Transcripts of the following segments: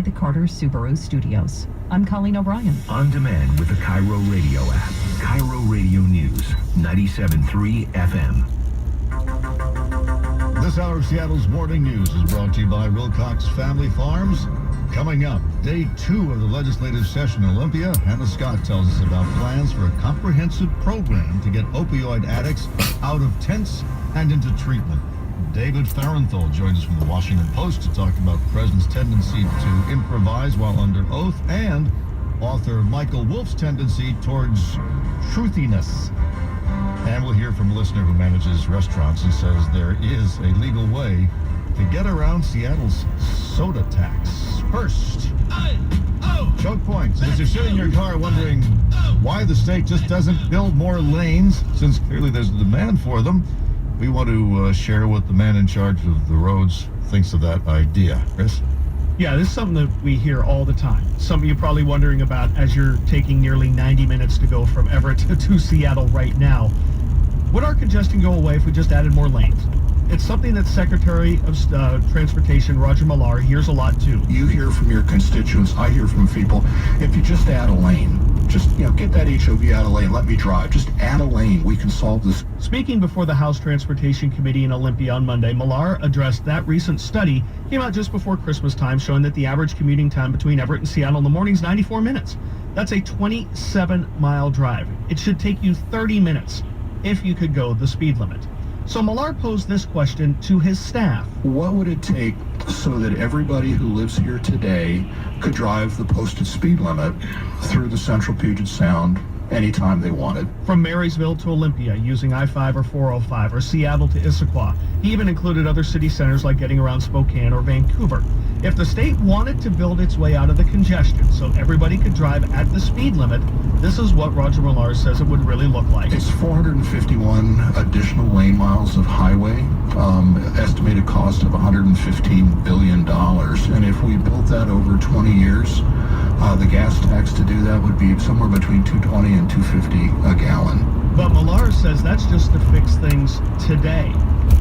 at the Carter Subaru Studios. I'm Colleen O'Brien. On demand with the Cairo Radio app. Cairo Radio News, 97.3 FM. This hour of Seattle's Morning News is brought to you by Wilcox Family Farms. Coming up, day 2 of the legislative session in Olympia. Hannah Scott tells us about plans for a comprehensive program to get opioid addicts out of tents and into treatment. David Farenthal joins us from the Washington Post to talk about the president's tendency to improvise while under oath, and author Michael Wolff's tendency towards truthiness. And we'll hear from a listener who manages restaurants and says there is a legal way to get around Seattle's soda tax. First, choke points. As you're sitting in your car wondering why the state just doesn't build more lanes, since clearly there's a demand for them, we want to share what the man in charge of the roads thinks of that idea. Chris? Yeah, this is something that we hear all the time. Something you're probably wondering about as you're taking nearly 90 minutes to go from Everett to Seattle right now. Would our congestion go away if we just added more lanes? It's something that Secretary of Transportation Roger Millar hears a lot too. You hear from your constituents, I hear from people, if you just add a lane, just, get that HOV out of lane, let me drive. Just add a lane, we can solve this. Speaking before the House Transportation Committee in Olympia on Monday, Millar addressed that recent study, came out just before Christmas time, showing that the average commuting time between Everett and Seattle in the morning is 94 minutes. That's a 27-mile drive. It should take you 30 minutes if you could go the speed limit. So Millar posed this question to his staff. What would it take so that everybody who lives here today could drive the posted speed limit through the Central Puget Sound anytime they wanted? From Marysville to Olympia, using I-5 or 405, or Seattle to Issaquah. He even included other city centers like getting around Spokane or Vancouver. If the state wanted to build its way out of the congestion so everybody could drive at the speed limit, this is what Roger Millar says it would really look like. It's 451 additional lane miles of highway, estimated cost of $115 billion. And if we built that over 20 years, the gas tax to do that would be somewhere between $2.20 and $2.50 a gallon. But Millar says that's just to fix things today.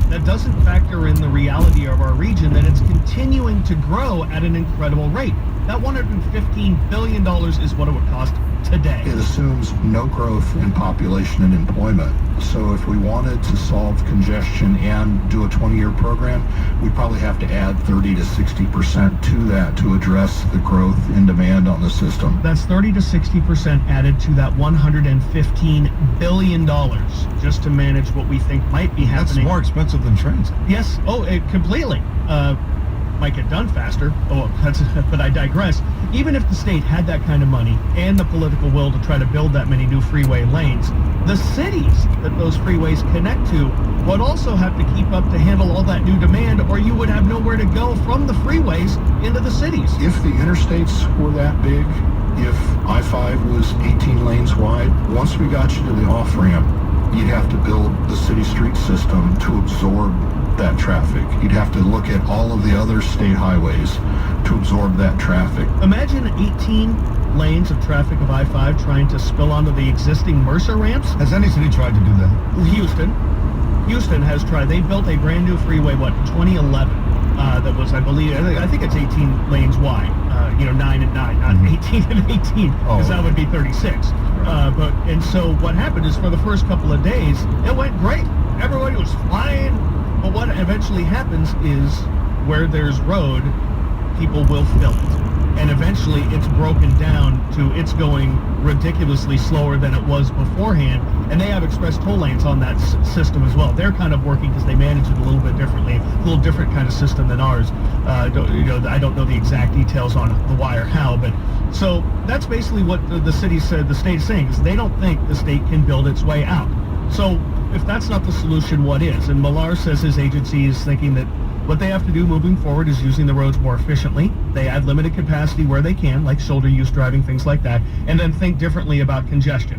That doesn't factor in the reality of our region, that it's continuing to grow at an incredible rate. That $115 billion is what it would cost today. It assumes no growth in population and employment. So if we wanted to solve congestion and do a 20-year program, we'd probably have to add 30 to 60% to that to address the growth in demand on the system. That's 30 to 60% added to that $115 billion just to manage what we think might be happening. That's more expensive than transit. Yes. Oh, completely. Might get done faster. But I digress. Even if the state had that kind of money and the political will to try to build that many new freeway lanes, the cities that those freeways connect to would also have to keep up to handle all that new demand, or you would have nowhere to go from the freeways into the cities. If the interstates were that big, if I-5 was 18 lanes wide, once we got you to the off-ramp, you'd have to build the city street system to absorb that traffic. You'd have to look at all of the other state highways to absorb that traffic. Imagine 18 lanes of traffic of I-5 trying to spill onto the existing Mercer ramps. Has any city tried to do that? Houston has tried. They built a brand new freeway, 2011, that was, I think it's 18 lanes wide. 9 and 9, not 18 and 18, because that would be 36. And so what happened is, for the first couple of days, it went great. Everybody was flying. But what eventually happens is, where there's road, people will fill it. And eventually it's broken down to it's going ridiculously slower than it was beforehand. And they have express toll lanes on that system as well. They're kind of working because they manage it a little bit differently, a little different kind of system than ours. I don't know the exact details on the why or how, but so that's basically what the city said. The state is saying is they don't think the state can build its way out. So if that's not the solution, what is? And Millar says his agency is thinking that what they have to do moving forward is using the roads more efficiently. They add limited capacity where they can, like shoulder use driving, things like that, and then think differently about congestion.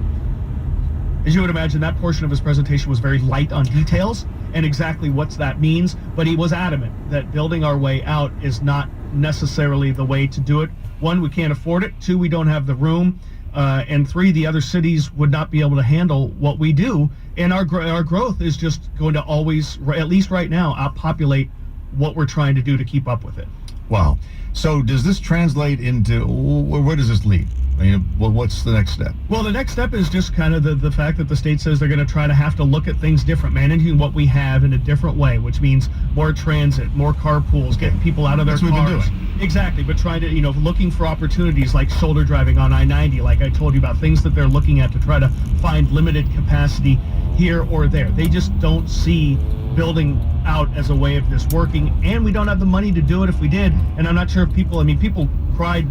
As you would imagine, that portion of his presentation was very light on details and exactly what that means, but he was adamant that building our way out is not necessarily the way to do it. One, we can't afford it. Two, we don't have the room. And three, the other cities would not be able to handle what we do. And our growth is just going to always, at least right now, outpopulate what we're trying to do to keep up with it. Wow. So does this translate into, where does this lead? I mean, what's the next step? Well, the next step is just kind of the fact that the state says they're going to try to have to look at things different, managing what we have in a different way, which means more transit, more carpools, getting people out of their That's what cars. we've been doing. Exactly, but trying to, looking for opportunities like shoulder driving on I-90, like I told you about, things that they're looking at to try to find limited capacity here or there. They just don't see building out as a way of this working, and we don't have the money to do it if we did. And I'm not sure if people cried,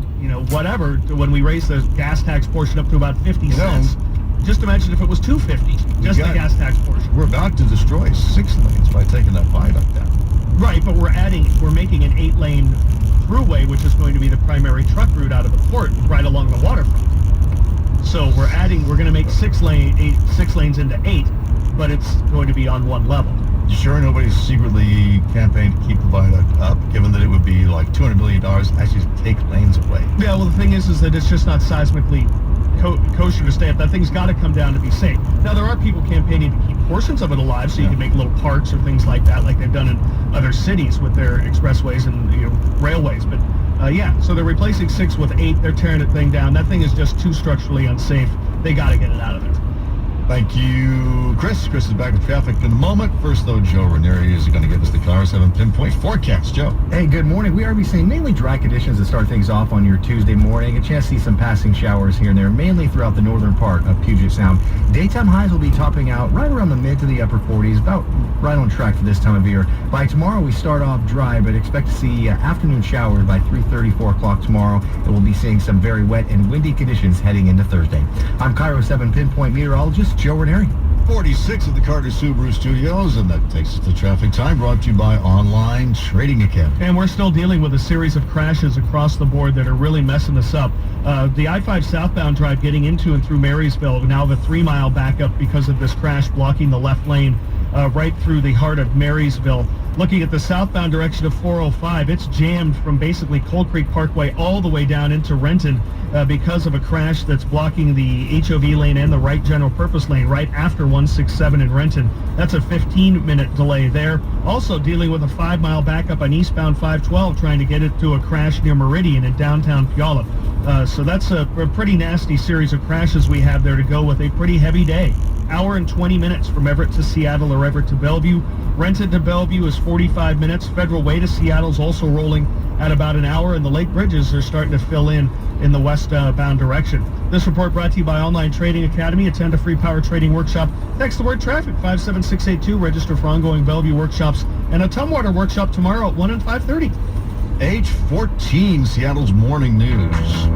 whatever, when we raised the gas tax portion up to about 50 cents. Just imagine if it was $2.50, just the gas tax portion. We're about to destroy 6 lanes by taking that viaduct down. Right, but we're making an 8-lane throughway, which is going to be the primary truck route out of the port, right along the waterfront. So we're going to make 6 lanes into 8, but it's going to be on one level. You sure nobody's secretly campaigned to keep the viaduct up, given that it would be like $200 million actually to take lanes away? Yeah, well, the thing is that it's just not seismically kosher to stay up. That thing's got to come down to be safe. Now, there are people campaigning to keep portions of it alive, so you can make little parks or things like that, like they've done in other cities with their expressways and railways. But so they're replacing 6 with 8. They're tearing the thing down. That thing is just too structurally unsafe. They got to get it out of there. Thank you, Chris. Chris is back with traffic in a moment. First, though, Joe Ranieri is going to give us the Car 7 pinpoint forecast. Joe. Hey, good morning. We are seeing mainly dry conditions to start things off on your Tuesday morning. A chance to see some passing showers here and there, mainly throughout the northern part of Puget Sound. Daytime highs will be topping out right around the mid to the upper 40s, about right on track for this time of year. By tomorrow, we start off dry, but expect to see afternoon showers by 3:30, 4 o'clock tomorrow. And we'll be seeing some very wet and windy conditions heading into Thursday. I'm Cairo 7 pinpoint meteorologist Joe Ranieri. 46 at the Carter Subaru Studios, and that takes us to traffic time, brought to you by Online Trading Academy. And we're still dealing with a series of crashes across the board that are really messing us up. The I-5 southbound drive getting into and through Marysville now have a 3-mile backup because of this crash blocking the left lane right through the heart of Marysville. Looking at the southbound direction of 405, it's jammed from basically Cold Creek Parkway all the way down into Renton because of a crash that's blocking the HOV lane and the right general purpose lane right after 167 in Renton. That's a 15-minute delay there. Also dealing with a 5-mile backup on eastbound 512 trying to get it to a crash near Meridian in downtown Puyallup. So that's a pretty nasty series of crashes we have there to go with a pretty heavy day. Hour and 20 minutes from Everett to Seattle or Everett to Bellevue. Renton to Bellevue is 45 minutes. Federal Way to Seattle is also rolling at about an hour, and the Lake Bridges are starting to fill in the westbound direction. This report brought to you by Online Trading Academy. Attend a free power trading workshop. Text the word traffic 57682. Register for ongoing Bellevue workshops and a Tumwater workshop tomorrow at 1 and 5:30. Age 14, Seattle's morning news.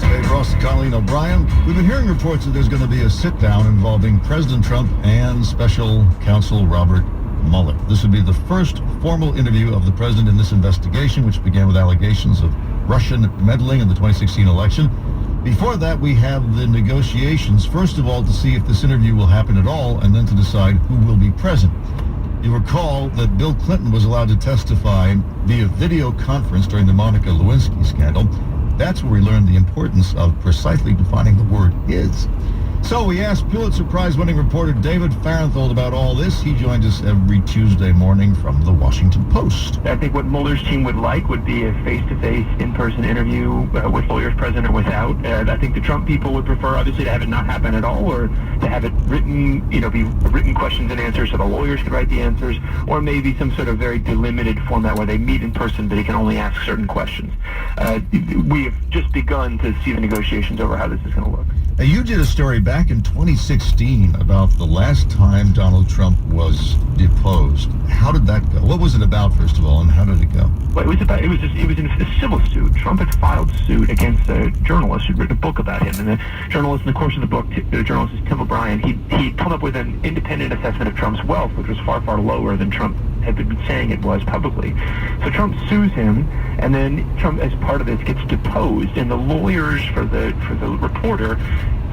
Dave Ross and Colleen O'Brien. We've been hearing reports that there's going to be a sit-down involving President Trump and Special Counsel Robert Mueller. This would be the first formal interview of the president in this investigation, which began with allegations of Russian meddling in the 2016 election. Before that, we have the negotiations, first of all, to see if this interview will happen at all, and then to decide who will be present. You recall that Bill Clinton was allowed to testify via video conference during the Monica Lewinsky scandal. That's where we learned the importance of precisely defining the word is. So we asked Pulitzer Prize-winning reporter David Farenthold about all this. He joins us every Tuesday morning from the Washington Post. I think what Mueller's team would like would be a face-to-face, in-person interview with lawyers present or without. I think the Trump people would prefer, obviously, to have it not happen at all, or to have it written, be written questions and answers so the lawyers could write the answers, or maybe some sort of very delimited format where they meet in person but he can only ask certain questions. We have just begun to see the negotiations over how this is going to look. Now, you did a story back in 2016 about the last time Donald Trump was deposed. How did that go? What was it about, first of all, and how did it go? Well, it was in a civil suit. Trump had filed suit against a journalist who'd written a book about him, and the journalist, in the course of the book, the journalist is Tim O'Brien. He come up with an independent assessment of Trump's wealth, which was far, far lower than Trump had been saying it was publicly. So Trump sues him, and then Trump, as part of this, gets deposed, and the lawyers for the reporter,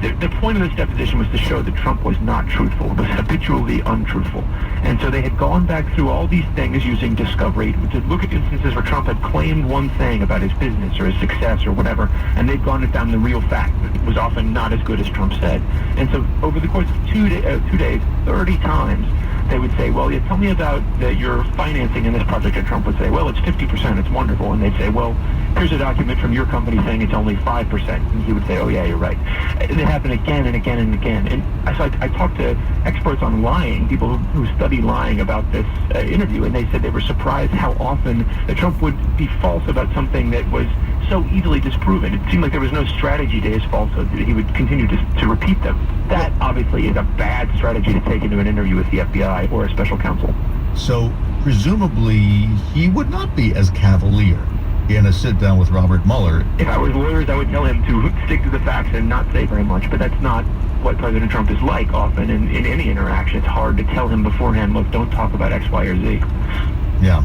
the point of this deposition was to show that Trump was not truthful, was habitually untruthful. And so they had gone back through all these things using discovery to look at instances where Trump had claimed one thing about his business or his success or whatever, and they'd gone and found the real fact that it was often not as good as Trump said. And so over the course of 2 days, 30 times, they would say, well, yeah, tell me about your financing in this project, and Trump would say, well, it's 50%, it's wonderful, and they'd say, well, here's a document from your company saying it's only 5%, and he would say, oh yeah, you're right. It happened again and again and again, and I talked to experts on lying, people who study lying about this interview, and they said they were surprised how often that Trump would be false about something that was so easily disproven. It seemed like there was no strategy to his falsehoods, that he would continue to repeat them. That obviously is a bad strategy to take into an interview with the FBI or a special counsel. So presumably he would not be as cavalier in a sit-down with Robert Mueller. If I was lawyers, I would tell him to stick to the facts and not say very much, but that's not what President Trump is like often in any interaction. It's hard to tell him beforehand, look, don't talk about X, Y, or Z. Yeah.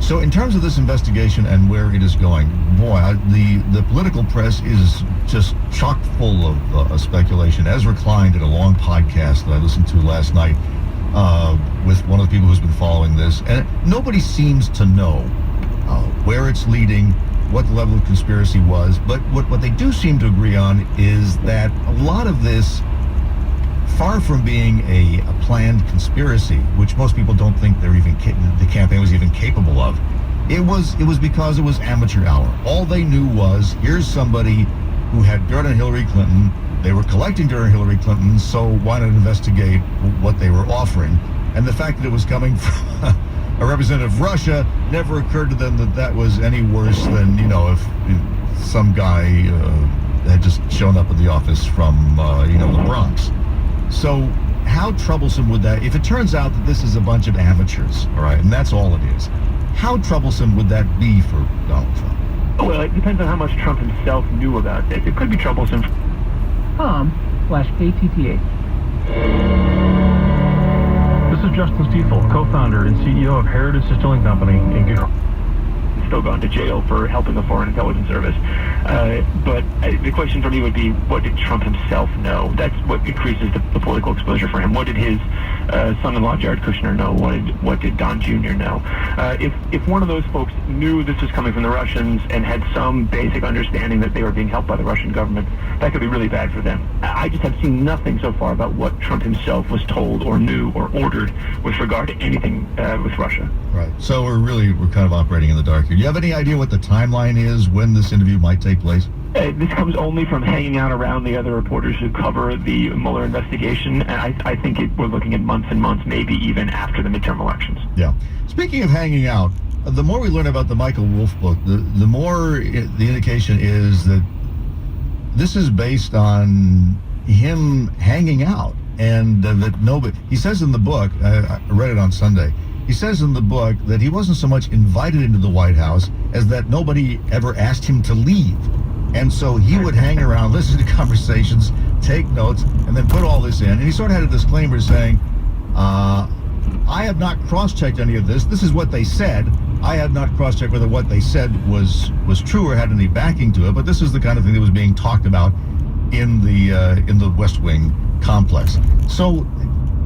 So in terms of this investigation and where it is going, boy, the political press is just chock full of speculation. Ezra Klein did a long podcast that I listened to last night with one of the people who's been following this, and nobody seems to know where it's leading, what the level of conspiracy was, but what they do seem to agree on is that a lot of this, far from being a planned conspiracy, which most people don't think the campaign was even capable of, it was because it was amateur hour. All they knew was, here's somebody who had dirt on Hillary Clinton. They were collecting dirt on Hillary Clinton, so why not investigate what they were offering? And the fact that it was coming from a representative of Russia never occurred to them that was any worse than, if some guy had just shown up at the office from, the Bronx. So how troublesome would that, if it turns out that this is a bunch of amateurs, all right, and that's all it is, how troublesome would that be for Donald Trump? Well, it depends on how much Trump himself knew about this. It could be troublesome. com/ATTA. This is Justin Stiefel, co-founder and CEO of Heritage Distilling Company in Gilroy. Still gone to jail for helping the Foreign Intelligence Service. But the question for me would be, what did Trump himself know? That's what increases the political exposure for him. What did his son-in-law, Jared Kushner, know? What did Don Jr. know? If one of those folks knew this was coming from the Russians and had some basic understanding that they were being helped by the Russian government, that could be really bad for them. I just have seen nothing so far about what Trump himself was told or knew or ordered with regard to anything with Russia. Right. So we're kind of operating in the dark here. Do you have any idea what the timeline is when this interview might take place? This comes only from hanging out around the other reporters who cover the Mueller investigation, and I think we're looking at months and months, maybe even after the midterm elections. Yeah. Speaking of hanging out, the more we learn about the Michael Wolff book, the more the indication is that this is based on him hanging out, and that nobody. He says in the book, I read it on Sunday. He says in the book that he wasn't so much invited into the White House as that nobody ever asked him to leave. And so he would hang around, listen to conversations, take notes, and then put all this in. And he sort of had a disclaimer saying, I have not cross-checked any of this. This is what they said. I have not cross-checked whether what they said was true or had any backing to it. But this is the kind of thing that was being talked about in the West Wing complex. So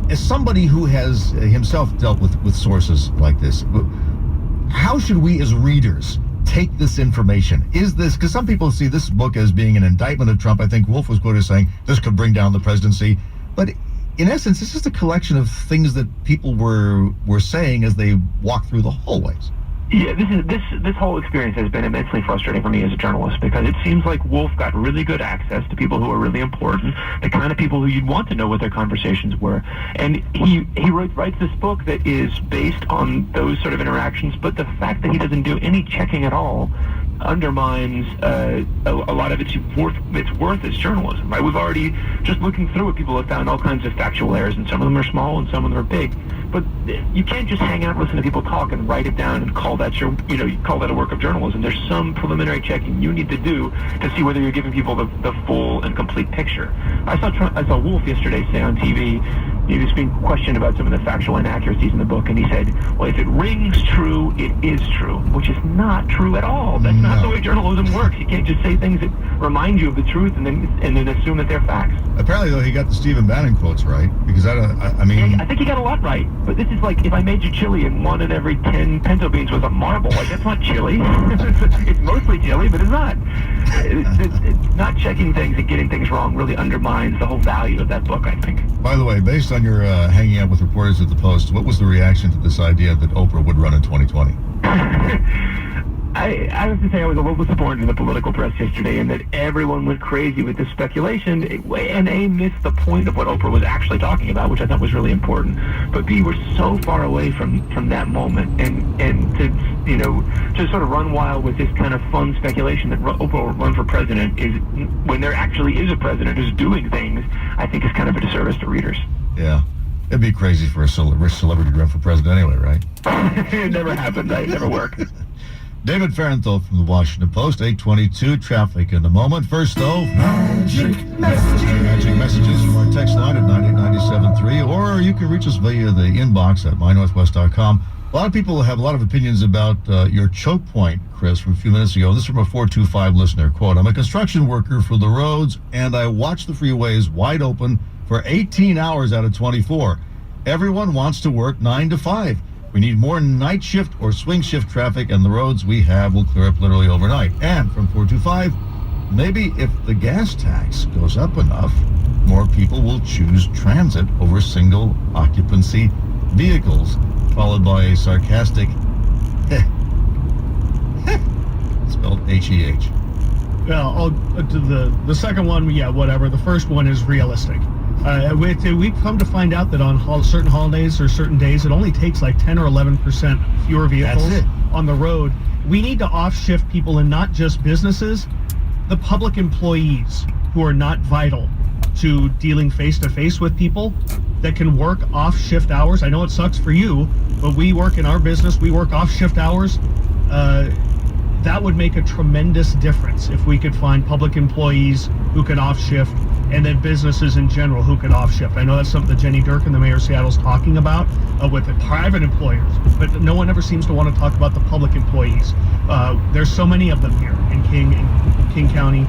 as somebody who has himself dealt with sources like this, how should we as readers take this information? Is this, because some people see this book as being an indictment of Trump. I think Wolff was quoted as saying this could bring down the presidency. But in essence, this is a collection of things that people were saying as they walked through the hallways. Yeah, this whole experience has been immensely frustrating for me as a journalist, because it seems like Wolff got really good access to people who are really important, the kind of people who you'd want to know what their conversations were. And he writes this book that is based on those sort of interactions, but the fact that he doesn't do any checking at all undermines a lot of its worth as journalism. Right? We've already, just looking through it, people have found all kinds of factual errors, and some of them are small and some of them are big. But you can't just hang out, listen to people talk, and write it down and call that a work of journalism. There's some preliminary checking you need to do to see whether you're giving people the full and complete picture. I saw Wolff yesterday say on TV, he was being questioned about some of the factual inaccuracies in the book, and he said, well, if it rings true, it is true, which is not true at all. That's not the way journalism works. You can't just say things that remind you of the truth and then assume that they're facts. Apparently, though, he got the Stephen Bannon quotes right, because I mean... Yeah, I think he got a lot right, but this is like if I made you chili and 1 in every 10 pinto beans was a marble. Like, that's not chili. It's mostly chili, but it's not. not checking things and getting things wrong really undermines the whole value of that book, I think. By the way, based on your hanging out with reporters at the Post, what was the reaction to this idea that Oprah would run in 2020? I have to say I was a little disappointed in the political press yesterday in that everyone went crazy with this speculation and A, missed the point of what Oprah was actually talking about, which I thought was really important, but B, we're so far away from that moment and to, you know, to sort of run wild with this kind of fun speculation that Oprah will run for president is, when there actually is a president who's doing things, I think is kind of a disservice to readers. Yeah. It'd be crazy for a rich celebrity to run for president anyway, right? It never happened. It never worked. David Farenthold from the Washington Post, 8:22, traffic in a moment. First, though, magic messages from our text line at 98973, or you can reach us via the inbox at mynorthwest.com. A lot of people have a lot of opinions about your choke point, Chris, from a few minutes ago. This is from a 425 listener. Quote, I'm a construction worker for the roads, and I watch the freeways wide open for 18 hours out of 24. Everyone wants to work 9 to 5. We need more night shift or swing shift traffic, and the roads we have will clear up literally overnight. And from 425, maybe if the gas tax goes up enough, more people will choose transit over single occupancy vehicles, followed by a sarcastic spelled H-E-H. Well, the second one, yeah, whatever. The first one is realistic. We've come to find out that on certain holidays or certain days, it only takes like 10 or 11% fewer vehicles on the road. We need to off-shift people, and not just businesses, the public employees who are not vital to dealing face-to-face with people that can work off-shift hours. I know it sucks for you, but we work in our business, we work off-shift hours. That would make a tremendous difference if we could find public employees who can off-shift, and then businesses in general who can off-shift. I know that's something that Jenny Durkin, the mayor of Seattle, is talking about with the private employers, but no one ever seems to want to talk about the public employees. There's so many of them here in King County,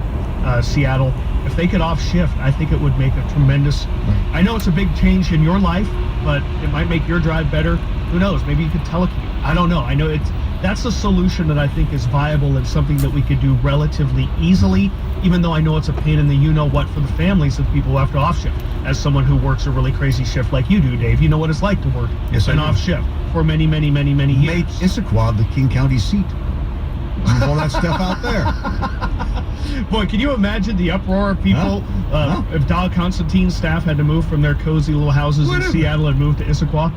Seattle. If they could off-shift, I think it would make a tremendous... I know it's a big change in your life, but it might make your drive better. Who knows? Maybe you could telecommute. I don't know. I know that's a solution that I think is viable and something that we could do relatively easily, even though I know it's a pain in the you-know-what for the families of people who have to off-shift. As someone who works a really crazy shift like you do, Dave, you know what it's like to work an off-shift for many, many, many, many years. Make Issaquah the King County seat. Move all that stuff out there. Boy, can you imagine the uproar of people if Dow Constantine's staff had to move from their cozy little houses in Seattle and move to Issaquah?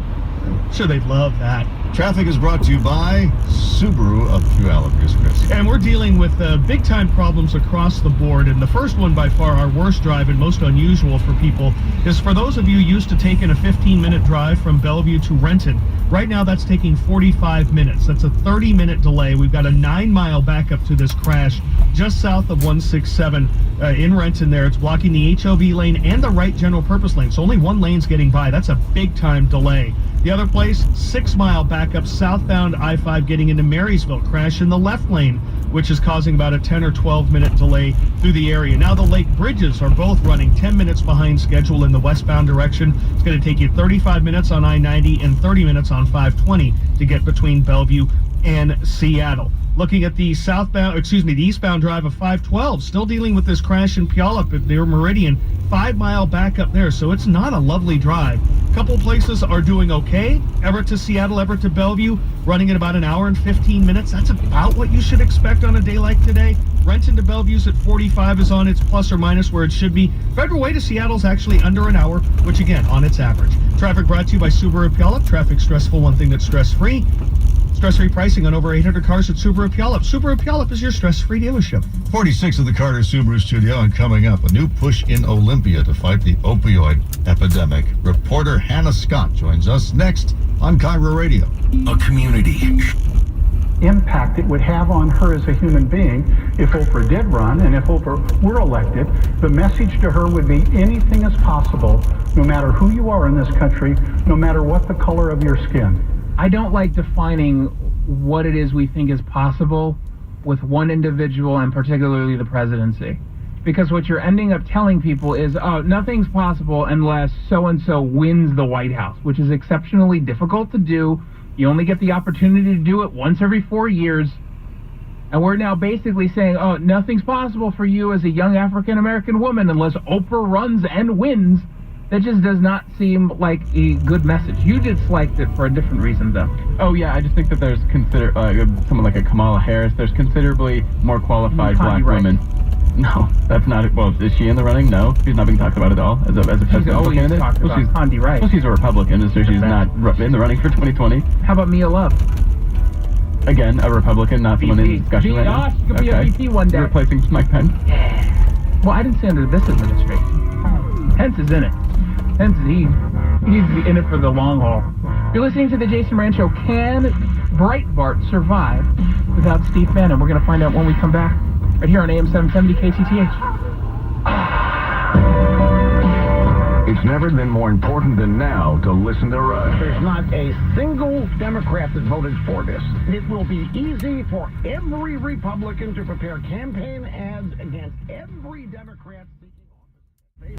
I'm sure they'd love that. Traffic is brought to you by Subaru of Puyallup. Here's Chris. And we're dealing with big-time problems across the board. And the first one, by far, our worst drive and most unusual for people, is for those of you used to taking a 15-minute drive from Bellevue to Renton. Right now, that's taking 45 minutes. That's a 30-minute delay. We've got a 9-mile backup to this crash just south of 167 in Renton there. It's blocking the HOV lane and the right general purpose lane. So only one lane's getting by. That's a big-time delay. The other place, 6-mile backup southbound I-5 getting into Marysville. Crash in the left lane, which is causing about a 10 or 12-minute delay through the area. Now the lake bridges are both running 10 minutes behind schedule in the westbound direction. It's going to take you 35 minutes on I-90 and 30 minutes on 520 to get between Bellevue and Seattle. Looking at the the eastbound drive of 512, still dealing with this crash in Puyallup near Meridian. 5-mile backup there, so it's not a lovely drive. Couple places are doing okay. Everett to Seattle, Everett to Bellevue, running at about an hour and 15 minutes. That's about what you should expect on a day like today. Renton to Bellevue's at 45 is on its plus or minus where it should be. Federal Way to Seattle's actually under an hour, which again, on its average. Traffic brought to you by Subaru Puyallup. Traffic stressful, one thing that's stress-free. Stress-free pricing on over 800 cars at Subaru Puyallup. Subaru Puyallup is your stress-free dealership. 46 of the Carter Subaru studio, and coming up, a new push in Olympia to fight the opioid epidemic. Reporter Hannah Scott joins us next on Cairo Radio. A community. Impact it would have on her as a human being if Oprah did run, and if Oprah were elected, the message to her would be anything is possible, no matter who you are in this country, no matter what the color of your skin. I don't like defining what it is we think is possible with one individual, and particularly the presidency. Because what you're ending up telling people is, oh, nothing's possible unless so-and-so wins the White House, which is exceptionally difficult to do. You only get the opportunity to do it once every 4 years. And we're now basically saying, oh, nothing's possible for you as a young African-American woman unless Oprah runs and wins. That just does not seem like a good message. You disliked it for a different reason, though. Oh, yeah, I just think that there's someone like a Kamala Harris, there's considerably more qualified black women. No, that's not it. Well, is she in the running? No, she's not being talked about at all as a presidential candidate. Talked about Condi Rice. Well, she's a Republican, so she's not in the running for 2020. How about Mia Love? Again, a Republican, not someone in discussion right now. She could be a VP one day. Replacing Mike Pence. Well, I didn't say under this administration. Pence is in it. Pence, he needs to be in it for the long haul. You're listening to the Jason Moran Show. Can Breitbart survive without Steve Bannon? We're going to find out when we come back. Right here on AM 770 KCTH. It's never been more important than now to listen to Rush. There's not a single Democrat that voted for this. It will be easy for every Republican to prepare campaign ads against every Democrat.